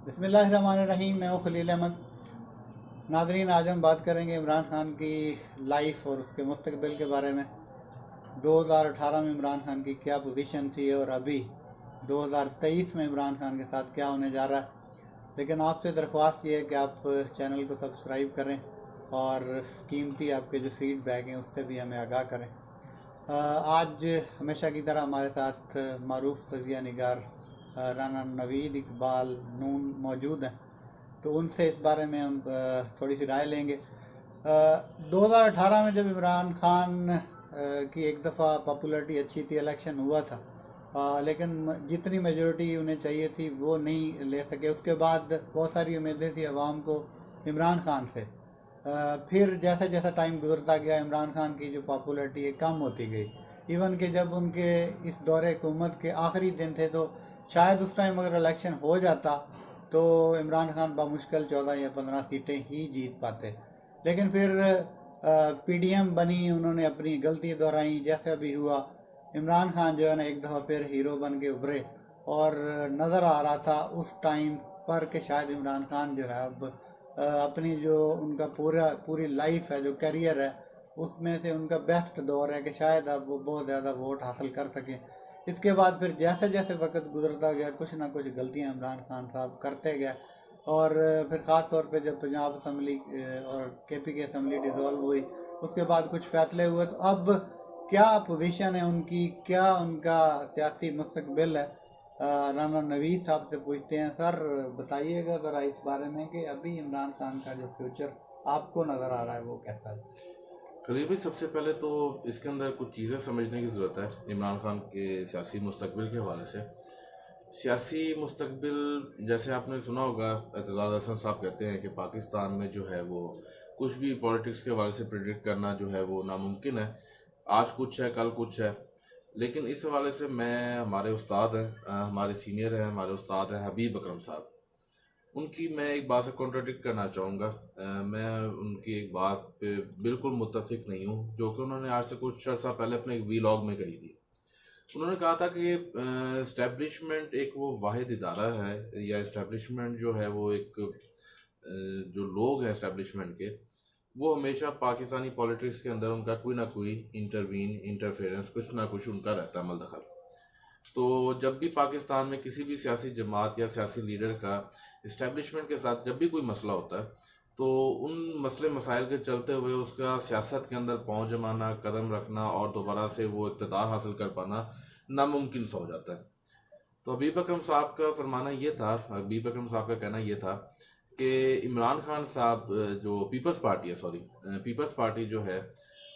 बिस्मिल्लाहिर्रहमानिर्रहीम। मैं हूँ खलील अहमद। नादरीन, आज हम बात करेंगे इमरान खान की लाइफ और उसके मुस्तकबिल के बारे में। 2018 में इमरान खान की क्या पोजीशन थी और अभी 2023 में इमरान खान के साथ क्या होने जा रहा है। लेकिन आपसे दरख्वास्त ये है कि आप चैनल को सब्सक्राइब करें और कीमती आपके जो फीडबैक हैं उससे भी हमें आगाह करें। आज हमेशा की तरह हमारे साथ मारूफ तजिया निगार राना नवीद इकबाल नून मौजूद हैं, तो उनसे इस बारे में हम थोड़ी सी राय लेंगे। 2018 में जब इमरान खान की एक दफ़ा पॉपुलैरिटी अच्छी थी, इलेक्शन हुआ था, लेकिन जितनी मेजोरिटी उन्हें चाहिए थी वो नहीं ले सके। उसके बाद बहुत सारी उम्मीदें थी अवाम को इमरान खान से। फिर जैसा जैसा टाइम गुजरता गया इमरान खान की जो पॉपुलैरिटी है कम होती गई। इवन कि जब उनके इस दौरे हुकूमत के आखिरी दिन थे तो शायद उस टाइम अगर इलेक्शन हो जाता तो इमरान खान बामुश्किल 14 या 15 सीटें ही जीत पाते। लेकिन फिर पीडीएम बनी, उन्होंने अपनी गलती दोहराई। जैसा भी हुआ, इमरान खान जो है ना एक दफ़ा फिर हीरो बन के उभरे और नज़र आ रहा था उस टाइम पर कि शायद इमरान खान जो है अब अपनी जो उनका पूरी लाइफ है, जो करियर है, उसमें से उनका बेस्ट दौर है कि शायद अब वो बहुत ज़्यादा वोट हासिल कर सकें। इसके बाद फिर जैसे जैसे वक्त गुजरता गया कुछ ना कुछ गलतियां इमरान खान साहब करते गए और फिर ख़ास तौर पे जब पंजाब असम्बली और केपी की असम्बली डिज़ोल्व हुई, उसके बाद कुछ फैसले हुए। तो अब क्या पोजीशन है उनकी, क्या उनका सियासी मुस्तकबिल है, राना नवीद साहब से पूछते हैं। सर, बताइएगा ज़रा इस बारे में कि अभी इमरान खान का जो फ्यूचर आपको नज़र आ रहा है वो कैसा है। खलील भाई, सबसे पहले तो इसके अंदर कुछ चीज़ें समझने की ज़रूरत है इमरान खान के सियासी मुस्तकबिल के हवाले से। सियासी मुस्तकबिल, जैसे आपने सुना होगा, एतजाज़ हसन साहब कहते हैं कि पाकिस्तान में जो है वो कुछ भी पॉलिटिक्स के हवाले से प्रिडिक्ट करना जो है वो नामुमकिन है। आज कुछ है, कल कुछ है। लेकिन इस हवाले से मैं, हमारे उस्ताद हैं, हमारे सीनियर हैं, हमारे उस्ताद हैं हबीब अकरम साहब, उनकी मैं एक बात से कॉन्ट्राडिक्ट करना चाहूँगा। मैं उनकी एक बात पे बिल्कुल मुत्तफिक नहीं हूँ, जो कि उन्होंने आज से कुछ अर्सा पहले अपने एक वीलॉग में कही थी। उन्होंने कहा था कि इस्टेब्लिशमेंट एक वो वाहिद इदारा है, या इस्टेब्लिशमेंट जो है वो एक जो लोग हैं इस्टेब्लिशमेंट के, वो हमेशा पाकिस्तानी पॉलिटिक्स के अंदर उनका कोई ना कोई इंटरफेरेंस, कुछ ना कुछ उनका रहता है अमल दखल। तो जब भी पाकिस्तान में किसी भी सियासी जमात या सियासी लीडर का इस्टेब्लिशमेंट के साथ जब भी कोई मसला होता है, तो उन मसले मसाइल के चलते हुए उसका सियासत के अंदर पहुंच जमाना, कदम रखना और दोबारा से वो इक़्तिदार हासिल कर पाना नामुमकिन सा हो जाता है। तो हबीब अकरम साहब का फरमाना ये था, हबीब अकरम साहब का कहना ये था कि इमरान खान साहब, जो पीपल्स पार्टी है, सॉरी, पीपल्स पार्टी जो है,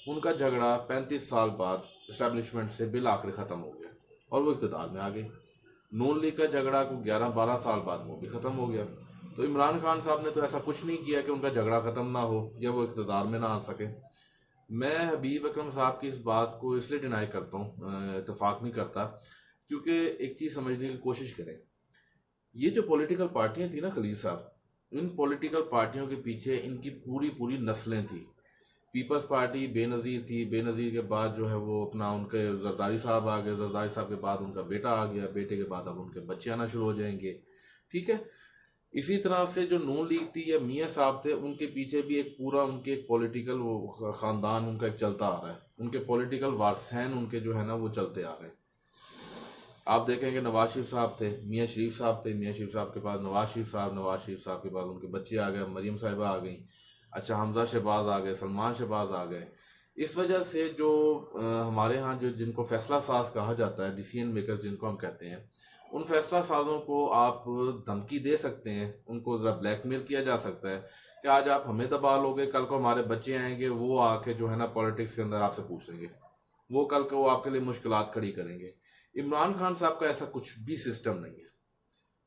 उनका झगड़ा 35 साल बाद इस्टेब्लिशमेंट से बिल आखिर ख़त्म हो गया और वो इक़्तिदार में आ गई। नून लीग का झगड़ा को 11-12 साल बाद वो भी ख़त्म हो गया। तो इमरान खान साहब ने तो ऐसा कुछ नहीं किया कि उनका झगड़ा ख़त्म ना हो या वो इक़्तिदार में ना आ सके। मैं हबीब अकरम साहब की इस बात को इसलिए डिनाई करता हूँ, इतफाक़ नहीं करता, क्योंकि एक चीज़ समझने की कोशिश करें। ये जो पॉलिटिकल पार्टियां थी ना खलील साहब, इन पॉलिटिकल पार्टियों के पीछे इनकी पूरी पूरी नस्लें थी। पीपल्स पार्टी बेनज़ीर थी, बेनज़ीर के बाद जो है वो अपना उनके जरदारी साहब आ गए, जरदारी साहब के बाद उनका बेटा आ गया, बेटे के बाद अब उनके बच्चे आना शुरू हो जाएंगे। ठीक है। इसी तरह से जो नून लीग थी या मियाँ साहब थे, उनके पीछे भी एक पूरा उनके एक पॉलिटिकल वो ख़ानदान उनका एक चलता आ रहा है। उनके पॉलिटिकल वारसैन उनके जो है ना वो चलते आ रहे हैं। आप देखेंगे नवाज शरीफ साहब थे, मियाँ शरीफ साहब थे, मियाँ शरीफ साहब के बाद नवाज शरीफ साहब, नवाज शरीफ साहब के बाद उनके बच्चे आ गए, मरीम साहिबा आ गई, अच्छा हमजा शहबाज आ गए, सलमान शहबाज आ गए। इस वजह से जो हमारे यहाँ जो जिनको फैसला साज कहा जाता है, डिसीजन मेकर्स जिनको हम कहते हैं, उन फैसला साजों को आप धमकी दे सकते हैं, उनको ज़रा ब्लैकमेल किया जा सकता है कि आज आप हमें दबा लोगे, कल को हमारे बच्चे आएंगे, वो आके जो है ना पॉलिटिक्स के अंदर आपसे पूछ लेंगे, वो कल को आपके लिए मुश्किलात खड़ी करेंगे। इमरान खान साहब का ऐसा कुछ भी सिस्टम नहीं है,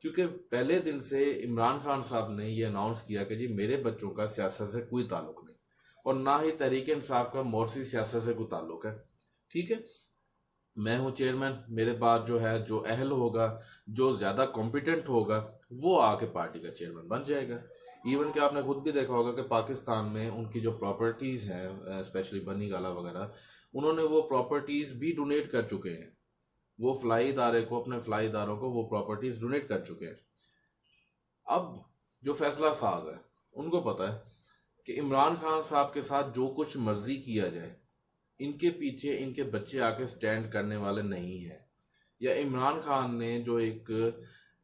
क्योंकि पहले दिन से इमरान खान साहब ने ये अनाउंस किया कि जी मेरे बच्चों का सियासत से कोई ताल्लुक नहीं, और ना ही तहरीक इंसाफ का मोर्सी सियासत से कोई ताल्लुक है। ठीक है। मैं हूँ चेयरमैन, मेरे बाद जो है, जो अहल होगा, जो ज़्यादा कॉम्पिटेंट होगा, वो आके पार्टी का चेयरमैन बन जाएगा। इवन कि आपने खुद भी देखा होगा कि पाकिस्तान में उनकी जो प्रॉपर्टीज़ हैं, स्पेशली बनी गाला वगैरह, उन्होंने वो प्रॉपर्टीज़ भी डोनेट कर चुके हैं। वो फ्लाई इदारे को, अपने फ्लाई इदारों को वो प्रॉपर्टीज़ डोनेट कर चुके हैं। अब जो फैसला साज है उनको पता है कि इमरान खान साहब के साथ जो कुछ मर्जी किया जाए, इनके पीछे इनके बच्चे आके स्टैंड करने वाले नहीं हैं। या इमरान खान ने जो एक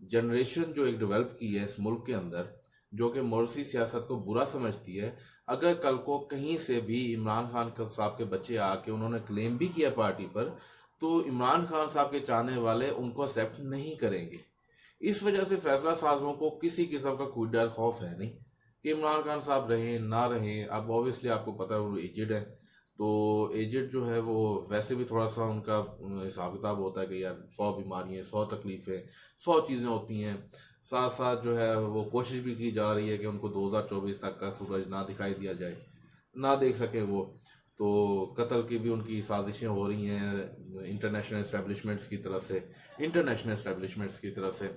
जनरेशन जो एक डेवलप की है इस मुल्क के अंदर, जो कि मोरसी सियासत को बुरा समझती है, अगर कल को कहीं से भी इमरान खान साहब के बच्चे आके उन्होंने क्लेम भी किया पार्टी पर, तो इमरान खान साहब के चाहने वाले उनको एक्सेप्ट नहीं करेंगे। इस वजह से फैसला साजों को किसी किस्म का कोई डर खौफ है नहीं कि इमरान खान साहब रहें ना रहें। अब ऑब्वियसली आपको पता है वो एजेड है, तो एजेड जो है वो वैसे भी थोड़ा सा उनका हिसाब किताब होता है कि यार 100 बीमारियाँ, 100 तकलीफ़ें, 100 चीज़ें होती हैं। साथ साथ जो है वो कोशिश भी की जा रही है कि उनको 2024 तक का सूरज ना दिखाई दिया जाए, ना देख सके वो। तो कत्ल की भी उनकी साजिशें हो रही हैं इंटरनेशनल इस्टेब्लिशमेंट्स की तरफ से,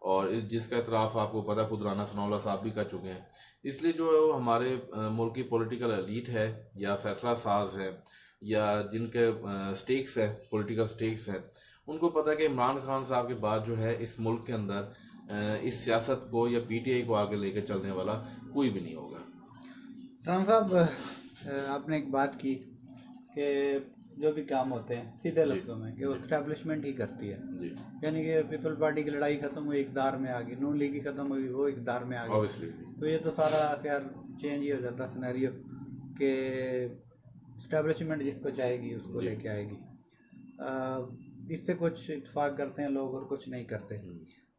और जिसका एतराफ़ आपको पता खुद राना सनाउल्लाह साहब भी कर चुके हैं। इसलिए जो हमारे मुल्क की पॉलिटिकल एलीट है या फैसला साज है या जिनके स्टेक्स है, पॉलिटिकल स्टेक्स हैं, उनको पता है कि इमरान खान साहब के बाद जो है इस मुल्क के अंदर इस सियासत को या पीटीआई को आगे लेकर चलने वाला कोई भी नहीं होगा। राम साहब, आपने एक बात की कि जो भी काम होते हैं सीधे लफ्ज़ों में कि वो इस्टेब्लिशमेंट ही करती है, जी यानी कि पीपल पार्टी की लड़ाई ख़त्म हुई, इक़्तिदार में आ गई, नून लीग की ख़त्म हुई, वो इक़्तिदार में आ गई, ऑब्वियसली। तो ये तो सारा खैर चेंज ही हो जाता सिनेरियो कि इस्टेब्लिशमेंट जिसको चाहेगी उसको जी। लेके आएगी। इससे कुछ इत्तेफाक करते हैं लोग और कुछ नहीं करते।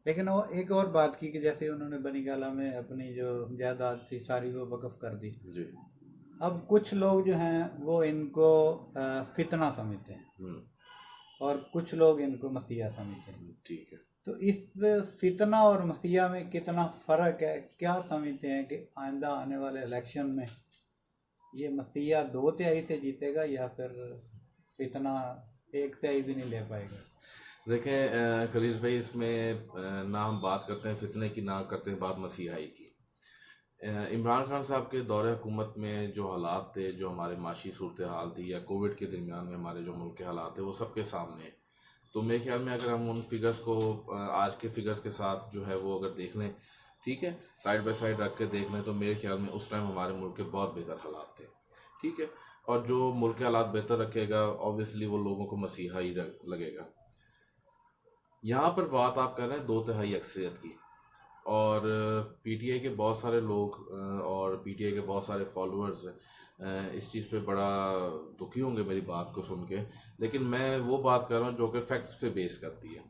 लेकिन वो एक और बात की कि जैसे उन्होंने बनी गाला में अपनी जो जायदाद थी सारी वो वक़्फ़ कर दी। जी अब कुछ लोग जो हैं वो इनको फितना समझते हैं और कुछ लोग इनको मसीहा समझते हैं। ठीक है। तो इस फितना और मसीहा में कितना फ़र्क है? क्या समझते हैं कि आइंदा आने वाले इलेक्शन में ये मसीहा 2/3 से जीतेगा या फिर फितना 1/3 भी नहीं ले पाएगा? देखें खलील भाई, इसमें ना हम बात करते हैं फितने की, ना करते हैं बात मसीहाई की। इमरान खान साहब के दौरे हुकूमत में जो हालात थे, जो हमारे माशी सूरत हाल थी, या कोविड के दरमियान में हमारे जो मुल्क के हालात थे, वो सबके सामने है। तो मेरे ख्याल में अगर हम उन फिगर्स को आज के फिगर्स के साथ जो है वो अगर देख लें, ठीक है, साइड बाय साइड रख के देख लें, तो मेरे ख्याल में उस टाइम हमारे मुल्क के बहुत बेहतर हालात थे। ठीक है, और जो मुल्क के हालात बेहतर रखेगा ऑब्वियसली वो लोगों को मसीहा ही लगेगा। यहाँ पर बात आप कर रहे हैं 2/3 अक्सरियत की, और पीटीआई के बहुत सारे लोग और पीटीआई के बहुत सारे फॉलोअर्स इस चीज़ पे बड़ा दुखी होंगे मेरी बात को सुन के, लेकिन मैं वो बात कर रहा हूँ जो कि फैक्ट्स पे बेस करती है।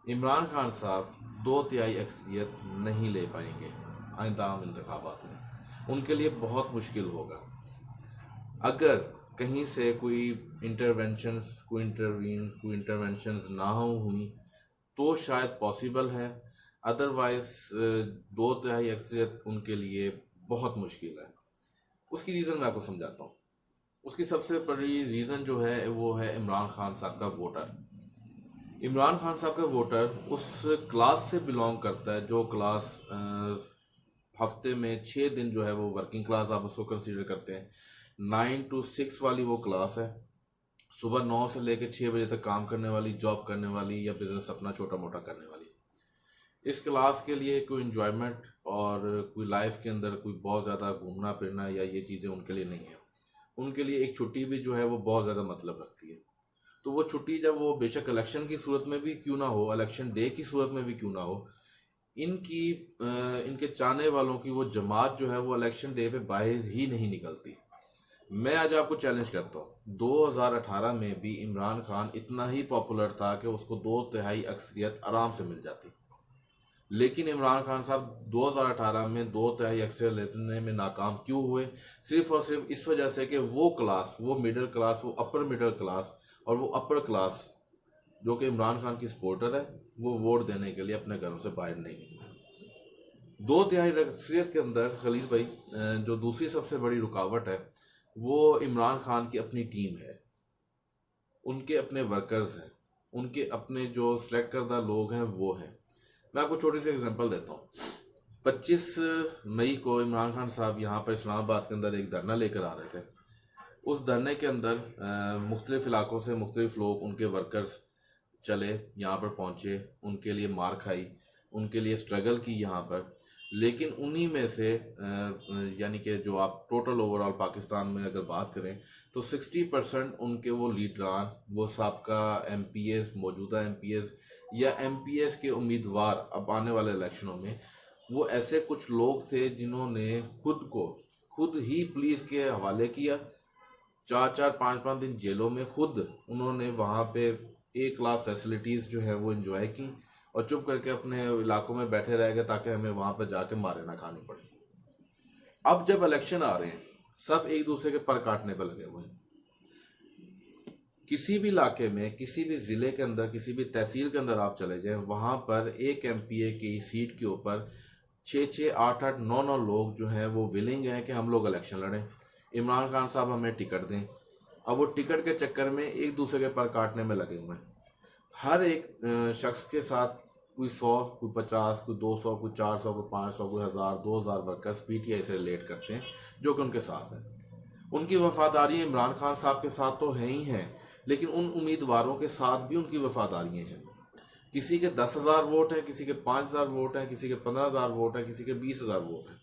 इमरान खान साहब 2/3 अक्सरियत नहीं ले पाएंगे आइंदा आम इंतखाबात में, उनके लिए बहुत मुश्किल होगा। अगर कहीं से कोई इंटरवेंशंस ना हुई तो शायद पॉसिबल है, अदरवाइज 2/3 अक्सरियत उनके लिए बहुत मुश्किल है। उसकी रीज़न मैं आपको समझाता हूँ। उसकी सबसे बड़ी रीज़न जो है वो है इमरान खान साहब का वोटर। इमरान खान साहब का वोटर उस क्लास से बिलोंग करता है जो क्लास हफ्ते में 6 दिन जो है वो वर्किंग क्लास आप उसको कंसीडर करते हैं, 9 to 6 वाली वो क्लास है, सुबह 9 से लेकर 6 बजे तक काम करने वाली, जॉब करने वाली या बिजनेस अपना छोटा मोटा करने वाली। इस क्लास के लिए कोई इन्जॉयमेंट और कोई लाइफ के अंदर कोई बहुत ज़्यादा घूमना फिरना या ये चीज़ें उनके लिए नहीं है। उनके लिए एक छुट्टी भी जो है वो बहुत ज़्यादा मतलब रखती है। तो वो छुट्टी जब वो बेशक इलेक्शन की सूरत में भी क्यों ना हो, इलेक्शन डे की सूरत में भी क्यों ना हो, इनके चाहने वालों की वो जमात जो है वो इलेक्शन डे पे बाहर ही नहीं निकलती। मैं आज आपको चैलेंज करता हूँ, 2018 में भी इमरान खान इतना ही पॉपुलर था कि उसको 2/3 अक्सरियत आराम से मिल जाती, लेकिन इमरान खान साहब 2018 में 2/3 अक्सरियत लेने में नाकाम क्यों हुए? सिर्फ और सिर्फ इस वजह से कि वो क्लास, वो मिडिल क्लास, वो अपर मिडिल क्लास और वो अपर क्लास जो कि इमरान खान की सपोर्टर है, वो वोट देने के लिए अपने घरों से बाहर नहीं निकले। 2/3 अक्सरियत के अंदर खलील भाई जो दूसरी सबसे बड़ी रुकावट है वो इमरान खान की अपनी टीम है, उनके अपने वर्कर्स हैं, उनके अपने जो सिलेक्ट करदा लोग हैं वो हैं। मैं आपको छोटी सी एग्जांपल देता हूँ। 25 मई को इमरान खान साहब यहाँ पर इस्लामाबाद के अंदर एक धरना लेकर आ रहे थे। उस धरने के अंदर मुख्तलिफ इलाकों से मुख्तलिफ लोग, उनके वर्कर्स चले, यहाँ पर पहुँचे, उनके लिए मार खाई, उनके लिए स्ट्रगल की यहाँ पर, लेकिन उन्हीं में से यानी कि जो आप टोटल ओवरऑल पाकिस्तान में अगर बात करें तो 60% उनके वो लीडरान, वो सबका MPs, मौजूदा MPs या MPs के उम्मीदवार अब आने वाले इलेक्शनों में, वो ऐसे कुछ लोग थे जिन्होंने खुद ही पुलिस के हवाले किया, 4-4, 5-5 दिन जेलों में खुद उन्होंने वहाँ पे A क्लास फैसिलिटीज़ जो है वो एंजॉय की और चुप करके अपने इलाकों में बैठे रह गए ताकि हमें वहाँ पर जाके मारे ना खानी पड़े। अब जब इलेक्शन आ रहे हैं, सब एक दूसरे के पर काटने पर लगे हुए हैं। किसी भी इलाके में, किसी भी ज़िले के अंदर, किसी भी तहसील के अंदर आप चले जाएं, वहाँ पर एक MPA की सीट के ऊपर 6-6, 8-8, 9-9 लोग जो हैं वो विलिंग हैं कि हम लोग इलेक्शन लड़ें, इमरान खान साहब हमें टिकट दें। अब वो टिकट के चक्कर में एक दूसरे के पर काटने में लगे हुए हैं। हर एक शख्स के साथ कोई 100, कोई 50, कोई 200, कोई 400, कोई 500, कोई 1000, 2000 वर्कर्स PTI से रिलेट करते हैं जो कि उनके साथ है। उनकी वफादारी इमरान खान साहब के साथ तो है ही हैं, लेकिन उन उम्मीदवारों के साथ भी उनकी वफादारियाँ हैं। किसी के 10,000 वोट हैं, किसी के 5,000 वोट हैं, किसी के 15,000 वोट हैं, किसी के 20,000 वोट हैं।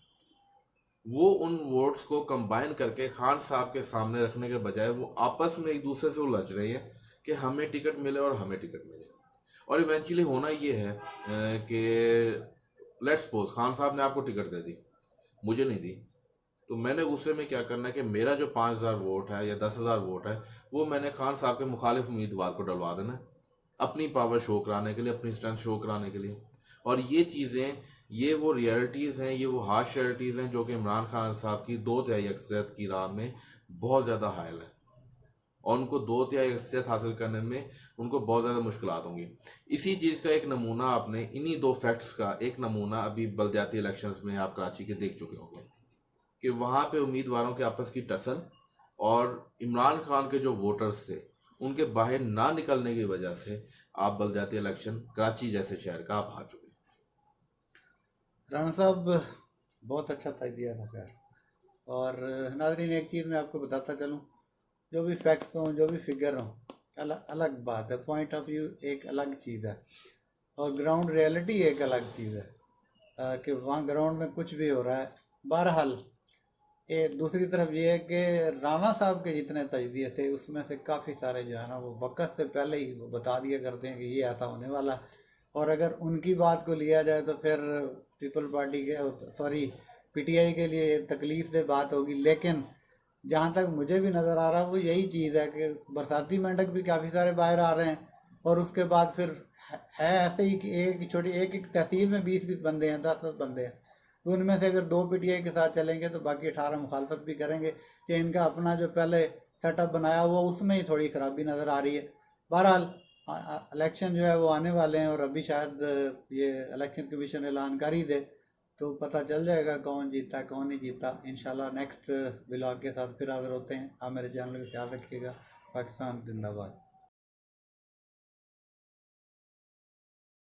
वो उन वोट्स को कंबाइन करके खान साहब के सामने रखने के बजाय वो आपस में एक दूसरे से उलझ रहे हैं कि हमें टिकट मिले और हमें टिकट मिले। और इवेंचुअली होना ये है कि लेट्स सपोज खान साहब ने आपको टिकट दे दी, मुझे नहीं दी, तो मैंने गुस्से में क्या करना है कि मेरा जो 5,000 वोट है या 10,000 वोट है वो मैंने खान साहब के मुखालिफ उम्मीदवार को डलवा देना है, अपनी पावर शो कराने के लिए, अपनी स्ट्रेंथ शो कराने के लिए। और ये चीज़ें, ये वो रियलिटीज़ हैं, ये वो हार्श रियलिटीज़ हैं जो कि इमरान खान साहब की 2/3 अक्सरियत की राह में बहुत ज़्यादा हायल है और उनको 2/3 अक्सरियत हासिल करने में उनको बहुत ज़्यादा मुश्किलात होंगी। इसी चीज़ का एक नमूना आपने, इन्हीं 2 फैक्ट्स का एक नमूना अभी बल्दियाती इलेक्शंस में आप कराची के देख चुके होंगे कि वहाँ पे उम्मीदवारों के आपस की टसल और इमरान खान के जो वोटर्स थे उनके बाहर ना निकलने की वजह से आप बल्दियाती इलेक्शन कराची जैसे शहर का आप हार चुके। राना साहब बहुत अच्छा दिया था खैर। और नाज़रीन एक चीज़ मैं आपको बताता चलूँ, जो भी फैक्ट्स हों, जो भी फिगर हों, अलग बात है, पॉइंट ऑफ व्यू एक अलग चीज़ है और ग्राउंड रियलिटी एक अलग चीज़ है कि वहाँ ग्राउंड में कुछ भी हो रहा है। बहरहाल दूसरी तरफ ये है कि राना साहब के जितने तजज़िये थे उसमें से काफ़ी सारे जो है ना वो वक्त से पहले ही वो बता दिया करते हैं कि ये ऐसा होने वाला है। और अगर उनकी बात को लिया जाए तो फिर पीपल पार्टी के PTI के लिए तकलीफ से बात होगी। लेकिन जहाँ तक मुझे भी नज़र आ रहा है वो यही चीज़ है कि बरसाती मेंढक भी काफ़ी सारे बाहर आ रहे हैं और उसके बाद फिर है ऐसे ही कि एक तहसील में 20-20 बंदे हैं, 10-10 बंदे हैं, तो उनमें से अगर 2 PTI के साथ चलेंगे तो बाकी 18 मुखालफत भी करेंगे कि इनका अपना जो पहले सेटअप बनाया हुआ उसमें ही थोड़ी ख़राबी नज़र आ रही है। बहरहाल इलेक्शन जो है वो आने वाले हैं और अभी शायद ये इलेक्शन कमीशन ऐलान कर ही दे तो पता चल जाएगा कौन जीता कौन नहीं जीता। इंशाल्लाह नेक्स्ट ब्लॉग के साथ फिर हाज़िर होते हैं। आप मेरे चैनल का ख्याल रखिएगा। पाकिस्तान जिंदाबाद।